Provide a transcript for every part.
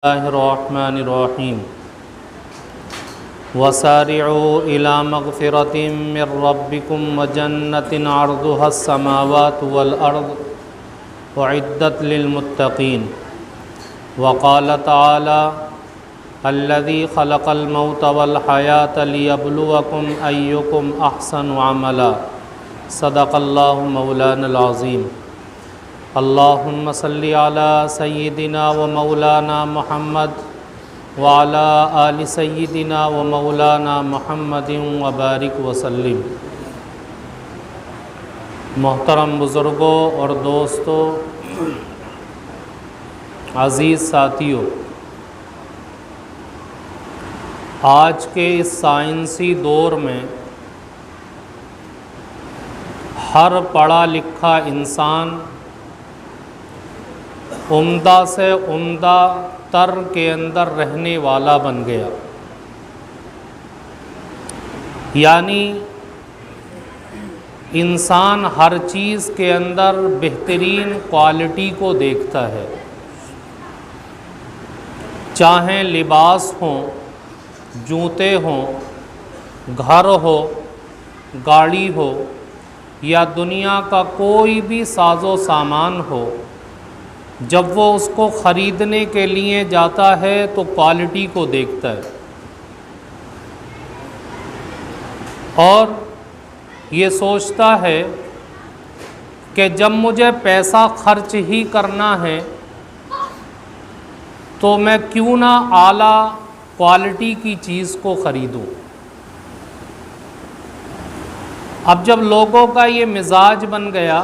اللہ الرحمن الرحیم وسارعوا إلى مغفرة من ربكم وجنة عرضها السماوات والأرض أعدت للمتقين وقال تعالى الذي خلق الموت والحياة ليبلوكم أيكم أحسن عملا صدق الله مولانا العظيم اللهم صل على سيدنا ومولانا محمد وعلى آل سيدنا ومولانا محمد وبارك وسلم۔ محترم بزرگوں اور دوستوں، عزیز ساتھیوں، آج کے اس سائنسی دور میں ہر پڑھا لکھا انسان عمدہ سے عمدہ تر کے اندر رہنے والا بن گیا، یعنی انسان ہر چیز کے اندر بہترین کوالٹی کو دیکھتا ہے، چاہے لباس ہوں، جوتے ہوں، گھر ہو، گاڑی ہو یا دنیا کا کوئی بھی ساز و سامان ہو، جب وہ اس کو خریدنے کے لیے جاتا ہے تو کوالٹی کو دیکھتا ہے اور یہ سوچتا ہے کہ جب مجھے پیسہ خرچ ہی کرنا ہے تو میں کیوں نہ اعلیٰ کوالٹی کی چیز کو خریدوں۔ اب جب لوگوں کا یہ مزاج بن گیا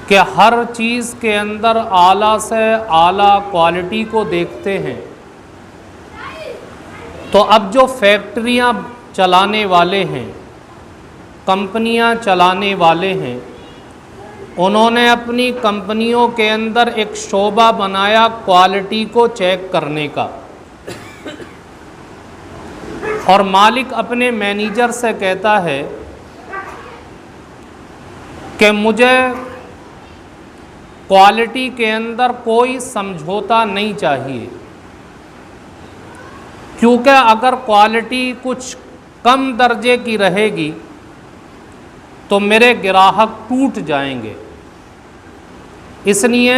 کہ ہر چیز کے اندر اعلیٰ سے اعلیٰ کوالٹی کو دیکھتے ہیں، تو اب جو فیکٹریاں چلانے والے ہیں، کمپنیاں چلانے والے ہیں، انہوں نے اپنی کمپنیوں کے اندر ایک شعبہ بنایا کوالٹی کو چیک کرنے کا، اور مالک اپنے مینیجر سے کہتا ہے کہ مجھے کوالٹی کے اندر کوئی سمجھوتا نہیں چاہیے، کیونکہ اگر کوالٹی کچھ کم درجے کی رہے گی تو میرے گراہک ٹوٹ جائیں گے، اس لیے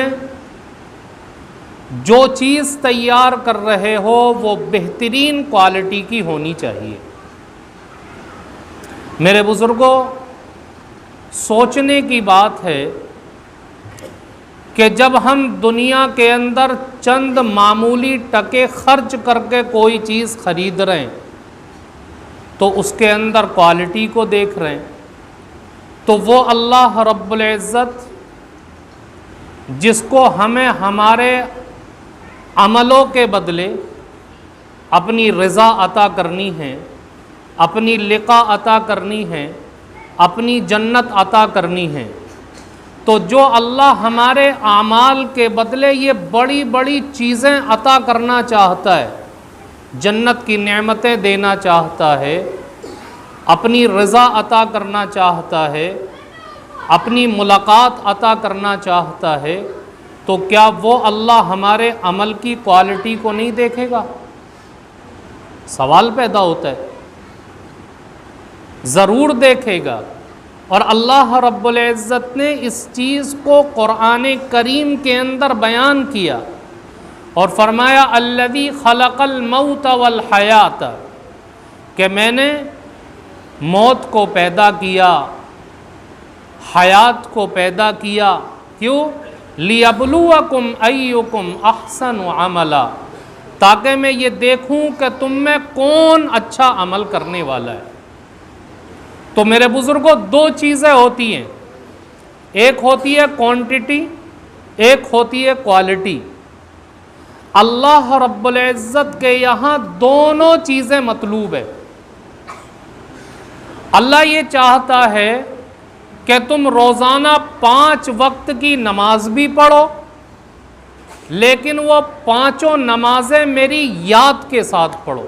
جو چیز تیار کر رہے ہو وہ بہترین کوالٹی کی ہونی چاہیے۔ میرے بزرگوں، سوچنے کی بات ہے کہ جب ہم دنیا کے اندر چند معمولی ٹکے خرچ کر کے کوئی چیز خرید رہے ہیں تو اس کے اندر کوالٹی کو دیکھ رہے ہیں، تو وہ اللہ رب العزت جس کو ہمیں ہمارے عملوں کے بدلے اپنی رضا عطا کرنی ہے، اپنی لقاء عطا کرنی ہے، اپنی جنت عطا کرنی ہے، تو جو اللہ ہمارے اعمال کے بدلے یہ بڑی بڑی چیزیں عطا کرنا چاہتا ہے، جنت کی نعمتیں دینا چاہتا ہے، اپنی رضا عطا کرنا چاہتا ہے، اپنی ملاقات عطا کرنا چاہتا ہے، تو کیا وہ اللہ ہمارے عمل کی کوالٹی کو نہیں دیکھے گا؟ سوال پیدا ہوتا ہے، ضرور دیکھے گا۔ اور اللہ رب العزت نے اس چیز کو قرآن کریم کے اندر بیان کیا اور فرمایا الذی خلق الموت والحیات، کہ میں نے موت کو پیدا کیا، حیات کو پیدا کیا، کیوں؟ لیبلوکم ایکم احسن عملا، تاکہ میں یہ دیکھوں کہ تم میں کون اچھا عمل کرنے والا ہے۔ تو میرے بزرگوں، دو چیزیں ہوتی ہیں، ایک ہوتی ہے کوانٹٹی، ایک ہوتی ہے کوالٹی۔ اللہ رب العزت کے یہاں دونوں چیزیں مطلوب ہے۔ اللہ یہ چاہتا ہے کہ تم روزانہ 5 وقت کی نماز بھی پڑھو، لیکن وہ 5 نمازیں میری یاد کے ساتھ پڑھو،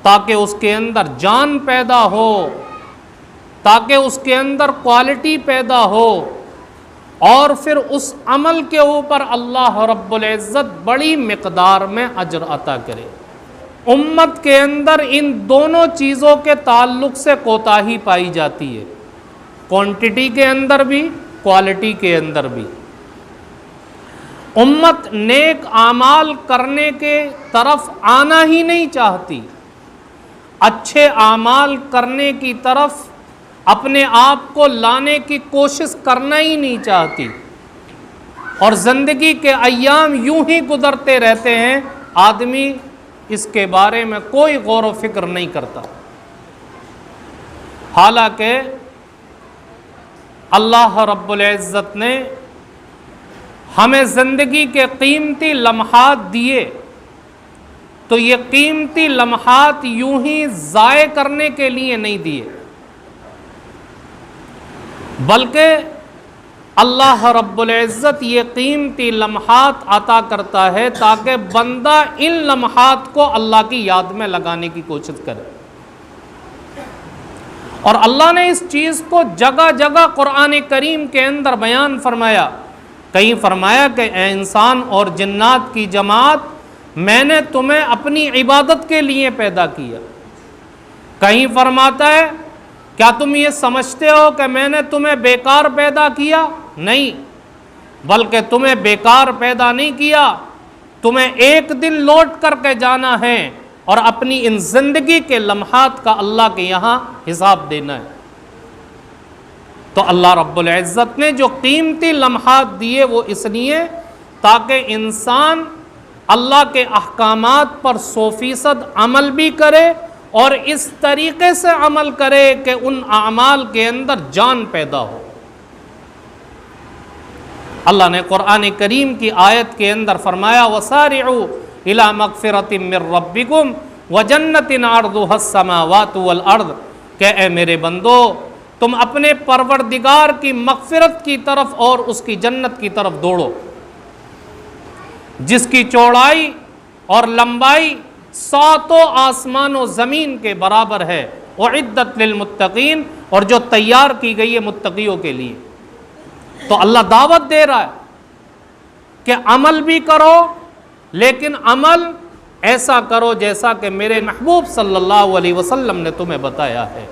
تاکہ اس کے اندر جان پیدا ہو، تاکہ اس کے اندر کوالٹی پیدا ہو، اور پھر اس عمل کے اوپر اللہ رب العزت بڑی مقدار میں اجر عطا کرے۔ امت کے اندر ان دونوں چیزوں کے تعلق سے کوتاہی پائی جاتی ہے، کوانٹٹی کے اندر بھی، کوالٹی کے اندر بھی۔ امت نیک اعمال کرنے کے طرف آنا ہی نہیں چاہتی، اچھے اعمال کرنے کی طرف اپنے آپ کو لانے کی کوشش کرنا ہی نہیں چاہتی، اور زندگی کے ایام یوں ہی گزرتے رہتے ہیں، آدمی اس کے بارے میں کوئی غور و فکر نہیں کرتا۔ حالانکہ اللہ رب العزت نے ہمیں زندگی کے قیمتی لمحات دیے، تو یہ قیمتی لمحات یوں ہی ضائع کرنے کے لیے نہیں دیے، بلکہ اللہ رب العزت یہ قیمتی لمحات عطا کرتا ہے تاکہ بندہ ان لمحات کو اللہ کی یاد میں لگانے کی کوشش کرے۔ اور اللہ نے اس چیز کو جگہ جگہ قرآن کریم کے اندر بیان فرمایا۔ کہیں فرمایا کہ اے انسان اور جنات کی جماعت، میں نے تمہیں اپنی عبادت کے لیے پیدا کیا۔ کہیں فرماتا ہے کیا تم یہ سمجھتے ہو کہ میں نے تمہیں بیکار پیدا کیا؟ نہیں، بلکہ تمہیں بیکار پیدا نہیں کیا، تمہیں ایک دن لوٹ کر کے جانا ہے اور اپنی ان زندگی کے لمحات کا اللہ کے یہاں حساب دینا ہے۔ تو اللہ رب العزت نے جو قیمتی لمحات دیے وہ اس لیے تاکہ انسان اللہ کے احکامات پر 100% عمل بھی کرے، اور اس طریقے سے عمل کرے کہ ان اعمال کے اندر جان پیدا ہو۔ اللہ نے قرآن کریم کی آیت کے اندر فرمایا وَسَارِعُوا إِلَىٰ مَغْفِرَةٍ مِّن رَبِّكُمْ وَجَنَّةٍ عَرْضُهَا السَّمَاوَاتُ وَالْأَرْضُ، کہ اے میرے بندو تم اپنے پروردگار کی مغفرت کی طرف اور اس کی جنت کی طرف دوڑو، جس کی چوڑائی اور لمبائی 7 آسمان و زمین کے برابر ہے، اعدت للمتقین، اور جو تیار کی گئی ہے متقیوں کے لیے۔ تو اللہ دعوت دے رہا ہے کہ عمل بھی کرو، لیکن عمل ایسا کرو جیسا کہ میرے محبوب صلی اللہ علیہ وسلم نے تمہیں بتایا ہے۔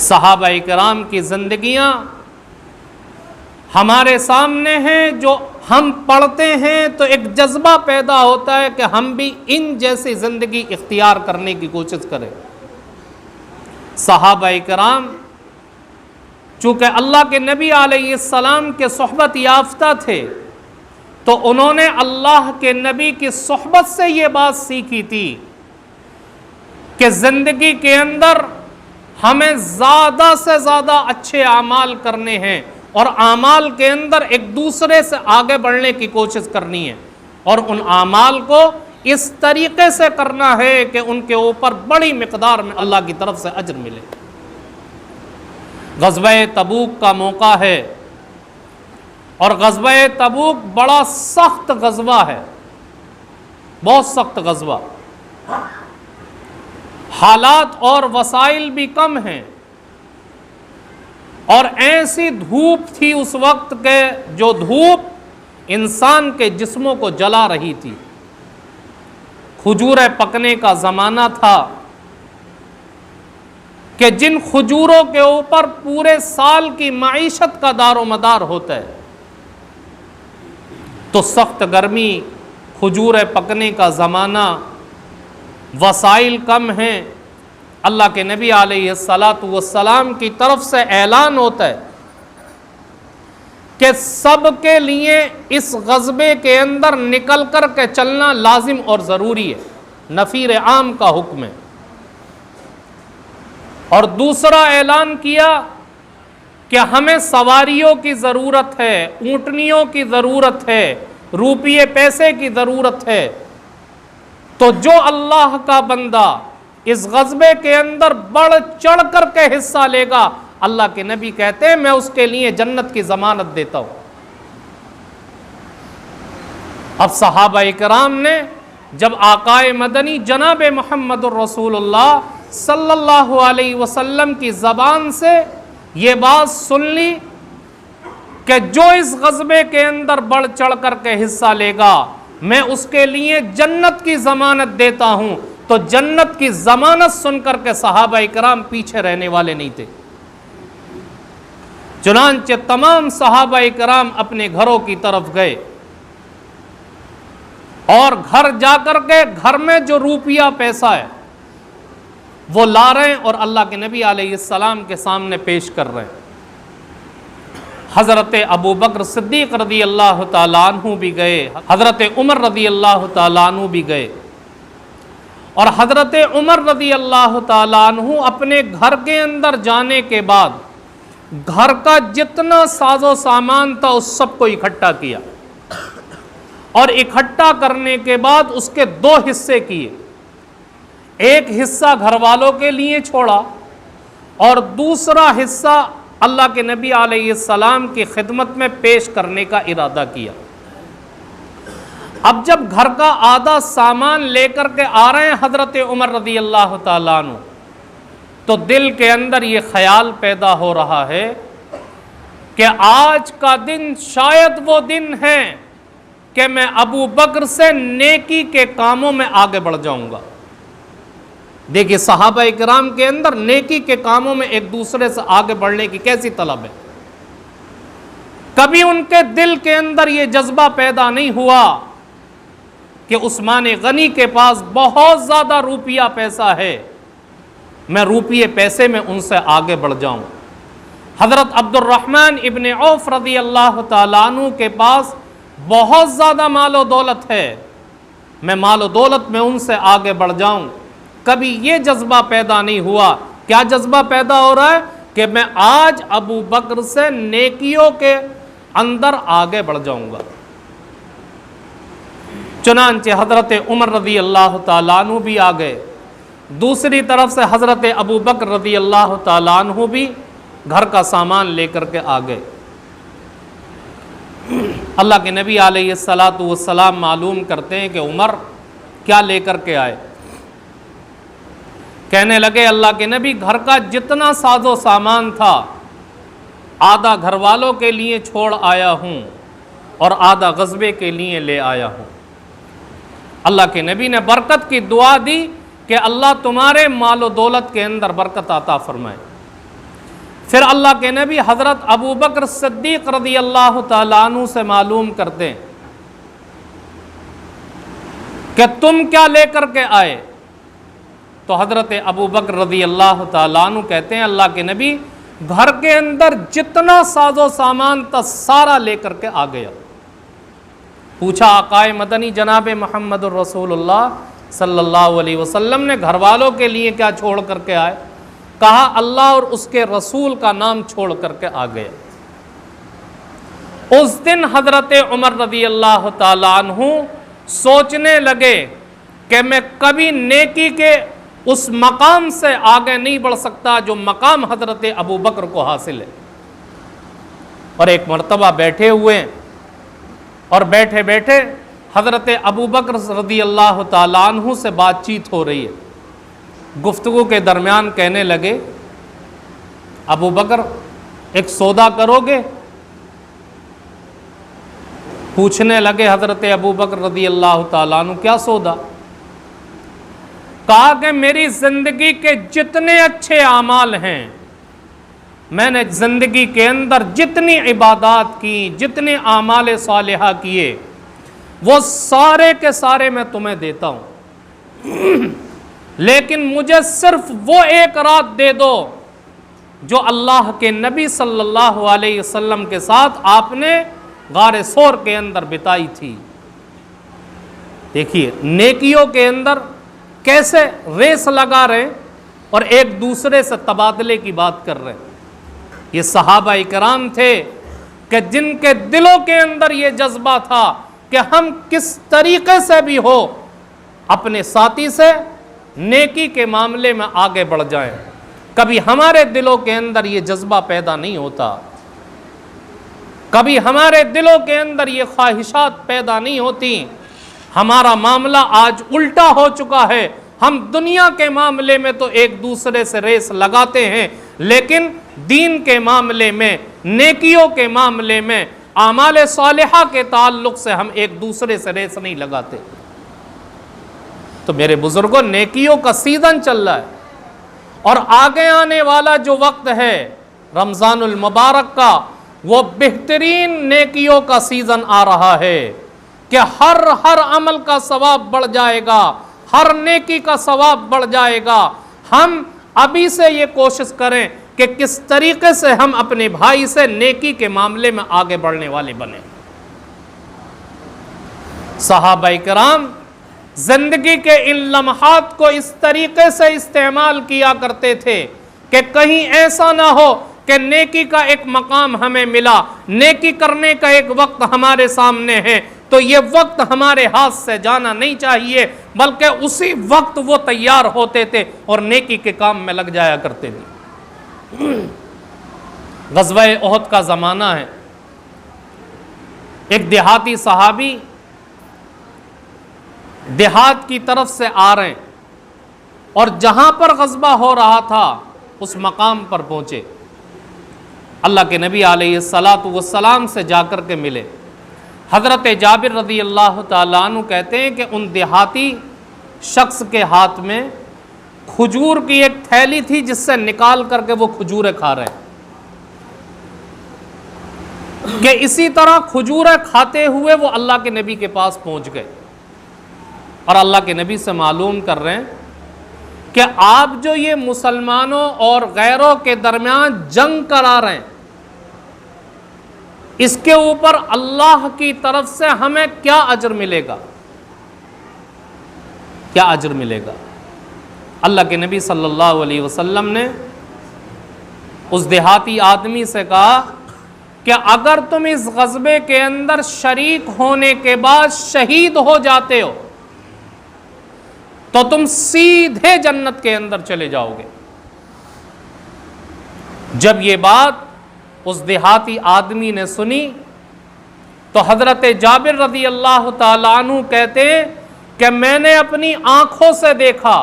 صحابہ کرام کی زندگیاں ہمارے سامنے ہیں، جو ہم پڑھتے ہیں تو ایک جذبہ پیدا ہوتا ہے کہ ہم بھی ان جیسی زندگی اختیار کرنے کی کوشش کریں۔ صحابہ کرام چونکہ اللہ کے نبی علیہ السلام کے صحبت یافتہ تھے، تو انہوں نے اللہ کے نبی کی صحبت سے یہ بات سیکھی تھی کہ زندگی کے اندر ہمیں زیادہ سے زیادہ اچھے اعمال کرنے ہیں، اور اعمال کے اندر ایک دوسرے سے آگے بڑھنے کی کوشش کرنی ہے، اور ان اعمال کو اس طریقے سے کرنا ہے کہ ان کے اوپر بڑی مقدار میں اللہ کی طرف سے اجر ملے۔ غزوہ تبوک کا موقع ہے، اور غزوہ تبوک بڑا سخت غزوہ ہے، بہت سخت غزوہ، حالات اور وسائل بھی کم ہیں، اور ایسی دھوپ تھی اس وقت کے جو دھوپ انسان کے جسموں کو جلا رہی تھی۔ کھجوریں پکنے کا زمانہ تھا کہ جن کھجوروں کے اوپر پورے سال کی معیشت کا دار و مدار ہوتا ہے، تو سخت گرمی، کھجوریں پکنے کا زمانہ، وسائل کم ہیں۔ اللہ کے نبی علیہ السلام کی طرف سے اعلان ہوتا ہے کہ سب کے لیے اس غزوے کے اندر نکل کر کے چلنا لازم اور ضروری ہے، نفیر عام کا حکم ہے۔ اور دوسرا اعلان کیا کہ ہمیں سواریوں کی ضرورت ہے، اونٹنیوں کی ضرورت ہے، روپیے پیسے کی ضرورت ہے، تو جو اللہ کا بندہ اس غزوے کے اندر بڑھ چڑھ کر کے حصہ لے گا، اللہ کے نبی کہتے ہیں میں اس کے لیے جنت کی ضمانت دیتا ہوں۔ اب صحابہ کرام نے جب آقائے مدنی جناب محمد الرسول اللہ صلی اللہ علیہ وسلم کی زبان سے یہ بات سن لی کہ جو اس غزبے کے اندر بڑھ چڑھ کر کے حصہ لے گا میں اس کے لیے جنت کی ضمانت دیتا ہوں. تو جنت کی ضمانت سن کر کے صحابہ کرام پیچھے رہنے والے نہیں تھے. چنانچہ تمام صحابہ کرام اپنے گھروں کی طرف گئے اور گھر جا کر کے گھر میں جو روپیہ پیسہ ہے وہ لا رہے ہیں اور اللہ کے نبی علیہ السلام کے سامنے پیش کر رہے ہیں. حضرت ابو بکر صدیق رضی اللہ تعالیٰ عنہ بھی گئے, حضرت عمر رضی اللہ تعالیٰ عنہ بھی گئے, اور حضرت عمر رضی اللہ تعالیٰ عنہ اپنے گھر کے اندر جانے کے بعد گھر کا جتنا ساز و سامان تھا اس سب کو اکٹھا کیا, اور اکٹھا کرنے کے بعد اس کے دو حصے کیے. ایک حصہ گھر والوں کے لیے چھوڑا اور دوسرا حصہ اللہ کے نبی علیہ السلام کی خدمت میں پیش کرنے کا ارادہ کیا. اب جب گھر کا آدھا سامان لے کر کے آ رہے ہیں حضرت عمر رضی اللہ تعالیٰ عنہ, تو دل کے اندر یہ خیال پیدا ہو رہا ہے کہ آج کا دن شاید وہ دن ہے کہ میں ابو بکر سے نیکی کے کاموں میں آگے بڑھ جاؤں گا. دیکھیے صحابہ کرام کے اندر نیکی کے کاموں میں ایک دوسرے سے آگے بڑھنے کی کیسی طلب ہے. کبھی ان کے دل کے اندر یہ جذبہ پیدا نہیں ہوا کہ عثمان غنی کے پاس بہت زیادہ روپیہ پیسہ ہے, میں روپیے پیسے میں ان سے آگے بڑھ جاؤں. حضرت عبد الرحمن ابن عوف رضی اللہ تعالیٰ عنہ کے پاس بہت زیادہ مال و دولت ہے, میں مال و دولت میں ان سے آگے بڑھ جاؤں. کبھی یہ جذبہ پیدا نہیں ہوا. کیا جذبہ پیدا ہو رہا ہے کہ میں آج ابو بکر سے نیکیوں کے اندر آگے بڑھ جاؤں گا. چنانچہ حضرت عمر رضی اللہ تعالیٰ عنہ بھی آ گئے, دوسری طرف سے حضرت ابو بکر رضی اللہ تعالیٰ عنہ بھی گھر کا سامان لے کر کے آ گئے. اللہ کے نبی علیہ الصلاۃ والسلام معلوم کرتے ہیں کہ عمر کیا لے کر کے آئے. کہنے لگے اللہ کے نبی گھر کا جتنا ساز و سامان تھا آدھا گھر والوں کے لیے چھوڑ آیا ہوں اور آدھا غزبے کے لیے لے آیا ہوں. اللہ کے نبی نے برکت کی دعا دی کہ اللہ تمہارے مال و دولت کے اندر برکت عطا فرمائے. پھر اللہ کے نبی حضرت ابو بکر صدیق رضی اللہ تعالیٰ عنہ سے معلوم کرتے ہیں کہ تم کیا لے کر کے آئے. تو حضرت ابو بکر رضی اللہ تعالیٰ عنہ کہتے ہیں اللہ کے نبی گھر کے اندر جتنا ساز و سامان تھا سارا لے کر کے آ گیا. پوچھا آقائے مدنی جناب محمد الرسول اللہ صلی اللہ علیہ وسلم نے گھر والوں کے لیے کیا چھوڑ کر کے آئے؟ کہا اللہ اور اس کے رسول کا نام چھوڑ کر کے آ گئے. اس دن حضرت عمر رضی اللہ تعالیٰ عنہ سوچنے لگے کہ میں کبھی نیکی کے اس مقام سے آگے نہیں بڑھ سکتا جو مقام حضرت ابو بکر کو حاصل ہے. اور ایک مرتبہ بیٹھے ہوئے اور بیٹھے بیٹھے حضرت ابو بکر رضی اللہ تعالیٰ عنہ سے بات چیت ہو رہی ہے. گفتگو کے درمیان کہنے لگے ابو بکر ایک سودا کرو گے؟ پوچھنے لگے حضرت ابو بکر رضی اللہ تعالیٰ عنہ کیا سودا؟ کہا کہ میری زندگی کے جتنے اچھے اعمال ہیں, میں نے زندگی کے اندر جتنی عبادات کی, جتنے اعمال صالحہ کیے, وہ سارے کے سارے میں تمہیں دیتا ہوں, لیکن مجھے صرف وہ ایک رات دے دو جو اللہ کے نبی صلی اللہ علیہ وسلم کے ساتھ آپ نے غار ثور کے اندر بتائی تھی. دیکھیے نیکیوں کے اندر کیسے ریس لگا رہے اور ایک دوسرے سے تبادلے کی بات کر رہے. یہ صحابہ کرام تھے کہ جن کے دلوں کے اندر یہ جذبہ تھا کہ ہم کس طریقے سے بھی ہو اپنے ساتھی سے نیکی کے معاملے میں آگے بڑھ جائیں. کبھی ہمارے دلوں کے اندر یہ جذبہ پیدا نہیں ہوتا, کبھی ہمارے دلوں کے اندر یہ خواہشات پیدا نہیں ہوتی. ہمارا معاملہ آج الٹا ہو چکا ہے. ہم دنیا کے معاملے میں تو ایک دوسرے سے ریس لگاتے ہیں, لیکن دین کے معاملے میں، نیکیوں کے معاملے میں، اعمال صالحہ کے تعلق سے ہم ایک دوسرے سے ریس نہیں لگاتے۔ تو میرے بزرگوں، نیکیوں کا سیزن چل رہا ہے، اور آگے آنے والا جو وقت ہے رمضان المبارک کا، وہ بہترین نیکیوں کا سیزن آ رہا ہے کہ ہر عمل کا ثواب بڑھ جائے گا، ہر نیکی کا ثواب بڑھ جائے گا۔ ہم ابھی سے یہ کوشش کریں کہ کس طریقے سے ہم اپنے بھائی سے نیکی کے معاملے میں آگے بڑھنے والے بنیں۔ صحابہ کرام زندگی کے ان لمحات کو اس طریقے سے استعمال کیا کرتے تھے کہ کہیں ایسا نہ ہو کہ نیکی کا ایک مقام ہمیں ملا، نیکی کرنے کا ایک وقت ہمارے سامنے ہے، تو یہ وقت ہمارے ہاتھ سے جانا نہیں چاہیے، بلکہ اسی وقت وہ تیار ہوتے تھے اور نیکی کے کام میں لگ جایا کرتے تھے۔ غزوہ احد کا زمانہ ہے، ایک دیہاتی صحابی دیہات کی طرف سے آ رہے ہیں، اور جہاں پر غزوہ ہو رہا تھا اس مقام پر پہنچے، اللہ کے نبی علیہ السلام سے جا کر کے ملے۔ حضرت جابر رضی اللہ تعالیٰ عنہ کہتے ہیں کہ ان دیہاتی شخص کے ہاتھ میں کھجور کی ایک تھیلی تھی، جس سے نکال کر کے وہ کھجوریں کھا رہے ہیں، کہ اسی طرح کھجوریں کھاتے ہوئے وہ اللہ کے نبی کے پاس پہنچ گئے، اور اللہ کے نبی سے معلوم کر رہے ہیں کہ آپ جو یہ مسلمانوں اور غیروں کے درمیان جنگ کرا رہے ہیں، اس کے اوپر اللہ کی طرف سے ہمیں کیا اجر ملے گا، کیا اجر ملے گا؟ اللہ کے نبی صلی اللہ علیہ وسلم نے اس دیہاتی آدمی سے کہا کہ اگر تم اس غزوے کے اندر شریک ہونے کے بعد شہید ہو جاتے ہو تو تم سیدھے جنت کے اندر چلے جاؤ گے۔ جب یہ بات اس دیہاتی آدمی نے سنی تو حضرت جابر رضی اللہ تعالیٰ عنہ کہتے ہیں کہ میں نے اپنی آنکھوں سے دیکھا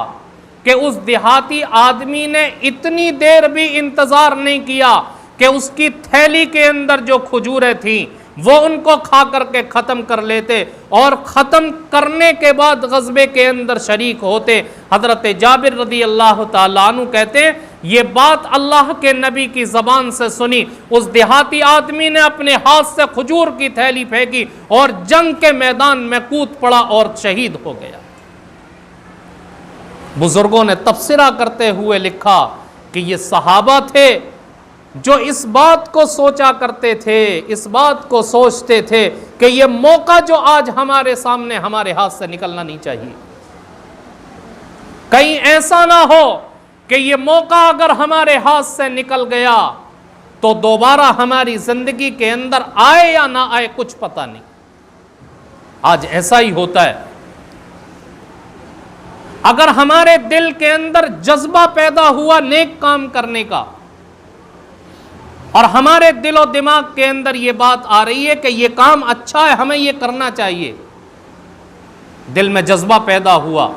کہ اس دیہاتی آدمی نے اتنی دیر بھی انتظار نہیں کیا کہ اس کی تھیلی کے اندر جو کھجوریں تھیں وہ ان کو کھا کر کے ختم کر لیتے، اور ختم کرنے کے بعد غزوے کے اندر شریک ہوتے۔ حضرت جابر رضی اللہ تعالیٰ عنہ کہتے ہیں یہ بات اللہ کے نبی کی زبان سے سنی، اس دیہاتی آدمی نے اپنے ہاتھ سے کھجور کی تھیلی پھینکی اور جنگ کے میدان میں کود پڑا اور شہید ہو گیا۔ بزرگوں نے تبصرہ کرتے ہوئے لکھا کہ یہ صحابہ تھے جو اس بات کو سوچا کرتے تھے، اس بات کو سوچتے تھے کہ یہ موقع جو آج ہمارے سامنے ہمارے ہاتھ سے نکلنا نہیں چاہیے، کہیں ایسا نہ ہو کہ یہ موقع اگر ہمارے ہاتھ سے نکل گیا تو دوبارہ ہماری زندگی کے اندر آئے یا نہ آئے کچھ پتہ نہیں۔ آج ایسا ہی ہوتا ہے، اگر ہمارے دل کے اندر جذبہ پیدا ہوا نیک کام کرنے کا، اور ہمارے دل و دماغ کے اندر یہ بات آ رہی ہے کہ یہ کام اچھا ہے، ہمیں یہ کرنا چاہیے، دل میں جذبہ پیدا ہوا،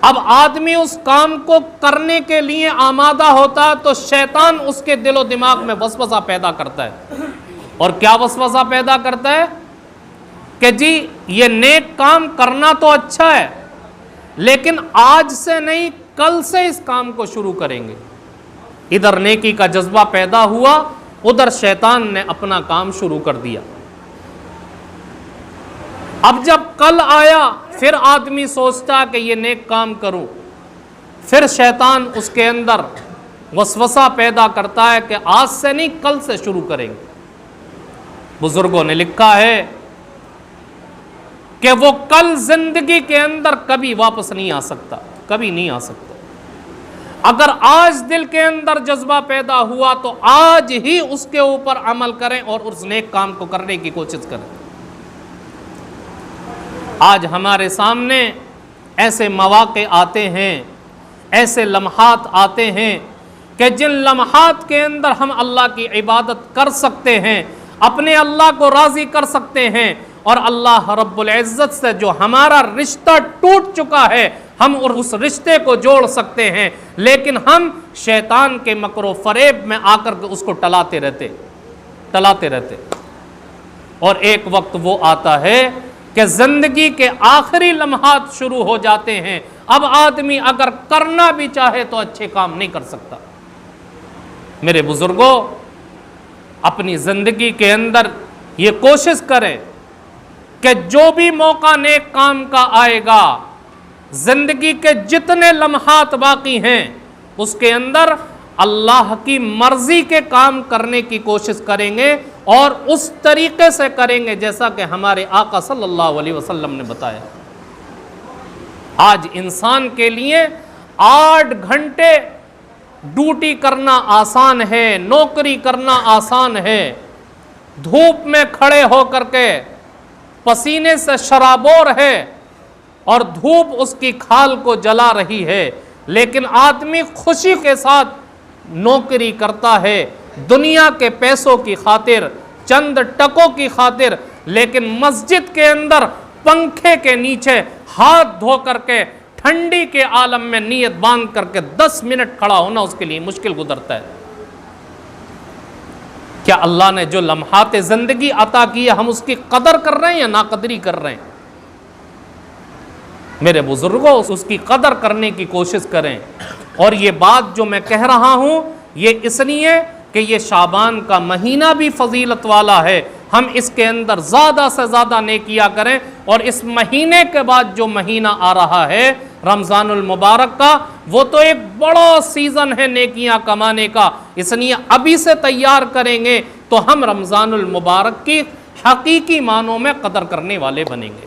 اب آدمی اس کام کو کرنے کے لیے آمادہ ہوتا ہے تو شیطان اس کے دل و دماغ میں وسوسہ پیدا کرتا ہے، اور کیا وسوسہ پیدا کرتا ہے کہ جی یہ نیک کام کرنا تو اچھا ہے، لیکن آج سے نہیں کل سے اس کام کو شروع کریں گے۔ ادھر نیکی کا جذبہ پیدا ہوا، ادھر شیطان نے اپنا کام شروع کر دیا۔ اب جب کل آیا پھر آدمی سوچتا کہ یہ نیک کام کروں، پھر شیطان اس کے اندر وسوسہ پیدا کرتا ہے کہ آج سے نہیں کل سے شروع کریں گے۔ بزرگوں نے لکھا ہے کہ وہ کل زندگی کے اندر کبھی واپس نہیں آ سکتا، کبھی نہیں آ سکتا۔ اگر آج دل کے اندر جذبہ پیدا ہوا تو آج ہی اس کے اوپر عمل کریں اور اس نیک کام کو کرنے کی کوشش کریں۔ آج ہمارے سامنے ایسے مواقع آتے ہیں، ایسے لمحات آتے ہیں کہ جن لمحات کے اندر ہم اللہ کی عبادت کر سکتے ہیں، اپنے اللہ کو راضی کر سکتے ہیں، اور اللہ رب العزت سے جو ہمارا رشتہ ٹوٹ چکا ہے ہم اس رشتے کو جوڑ سکتے ہیں، لیکن ہم شیطان کے مکر و فریب میں آ کر کے اس کو ٹلاتے رہتے۔ اور ایک وقت وہ آتا ہے کہ زندگی کے آخری لمحات شروع ہو جاتے ہیں، اب آدمی اگر کرنا بھی چاہے تو اچھے کام نہیں کر سکتا۔ میرے بزرگوں، اپنی زندگی کے اندر یہ کوشش کریں کہ جو بھی موقع نیک کام کا آئے گا، زندگی کے جتنے لمحات باقی ہیں اس کے اندر اللہ کی مرضی کے کام کرنے کی کوشش کریں گے، اور اس طریقے سے کریں گے جیسا کہ ہمارے آقا صلی اللہ علیہ وسلم نے بتایا۔ آج انسان کے لیے 8 گھنٹے ڈیوٹی کرنا آسان ہے، نوکری کرنا آسان ہے، دھوپ میں کھڑے ہو کر کے پسینے سے شرابور ہے اور دھوپ اس کی کھال کو جلا رہی ہے، لیکن آدمی خوشی کے ساتھ نوکری کرتا ہے دنیا کے پیسوں کی خاطر، چند ٹکوں کی خاطر، لیکن مسجد کے اندر پنکھے کے نیچے ہاتھ دھو کر کے ٹھنڈی کے عالم میں نیت باندھ کر کے 10 منٹ کھڑا ہونا اس کے لیے مشکل گزرتا ہے۔ کیا اللہ نے جو لمحات زندگی عطا کی ہے ہم اس کی قدر کر رہے ہیں یا ناقدری کر رہے ہیں؟ میرے بزرگوں، اس کی قدر کرنے کی کوشش کریں۔ اور یہ بات جو میں کہہ رہا ہوں یہ اس لیے کہ یہ شعبان کا مہینہ بھی فضیلت والا ہے، ہم اس کے اندر زیادہ سے زیادہ نیکیاں کریں، اور اس مہینے کے بعد جو مہینہ آ رہا ہے رمضان المبارک کا، وہ تو ایک بڑا سیزن ہے نیکیاں کمانے کا، اس لیے ابھی سے تیار کریں گے تو ہم رمضان المبارک کی حقیقی معنوں میں قدر کرنے والے بنیں گے۔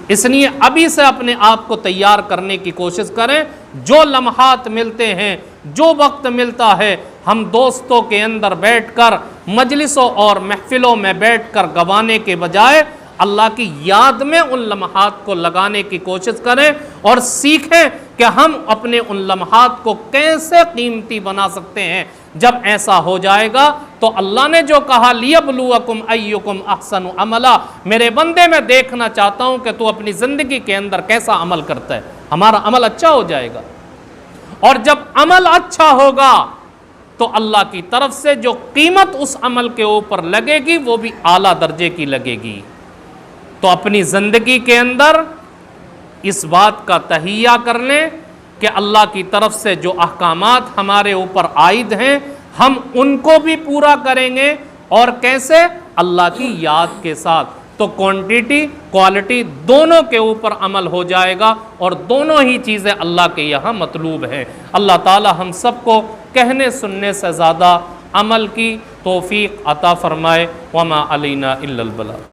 اس لیے ابھی سے اپنے آپ کو تیار کرنے کی کوشش کریں، جو لمحات ملتے ہیں، جو وقت ملتا ہے، ہم دوستوں کے اندر بیٹھ کر مجلسوں اور محفلوں میں بیٹھ کر گوانے کے بجائے اللہ کی یاد میں ان لمحات کو لگانے کی کوشش کریں، اور سیکھیں کہ ہم اپنے ان لمحات کو کیسے قیمتی بنا سکتے ہیں۔ جب ایسا ہو جائے گا تو اللہ نے جو کہا لِيَبْلُوَكُمْ أَيُّكُمْ أَحْسَنُ عَمَلًا، میرے بندے میں دیکھنا چاہتا ہوں کہ تو اپنی زندگی کے اندر کیسا عمل کرتا ہے، ہمارا عمل اچھا ہو جائے گا۔ اور جب عمل اچھا ہوگا تو اللہ کی طرف سے جو قیمت اس عمل کے اوپر لگے گی وہ بھی اعلیٰ درجے کی لگے گی۔ تو اپنی زندگی کے اندر اس بات کا تہیہ کر لیں کہ اللہ کی طرف سے جو احکامات ہمارے اوپر عائد ہیں ہم ان کو بھی پورا کریں گے، اور کیسے؟ اللہ کی یاد کے ساتھ۔ تو کوانٹیٹی کوالٹی دونوں کے اوپر عمل ہو جائے گا، اور دونوں ہی چیزیں اللہ کے یہاں مطلوب ہیں۔ اللہ تعالی ہم سب کو کہنے سننے سے زیادہ عمل کی توفیق عطا فرمائے۔ وما علینا الا البلاغ۔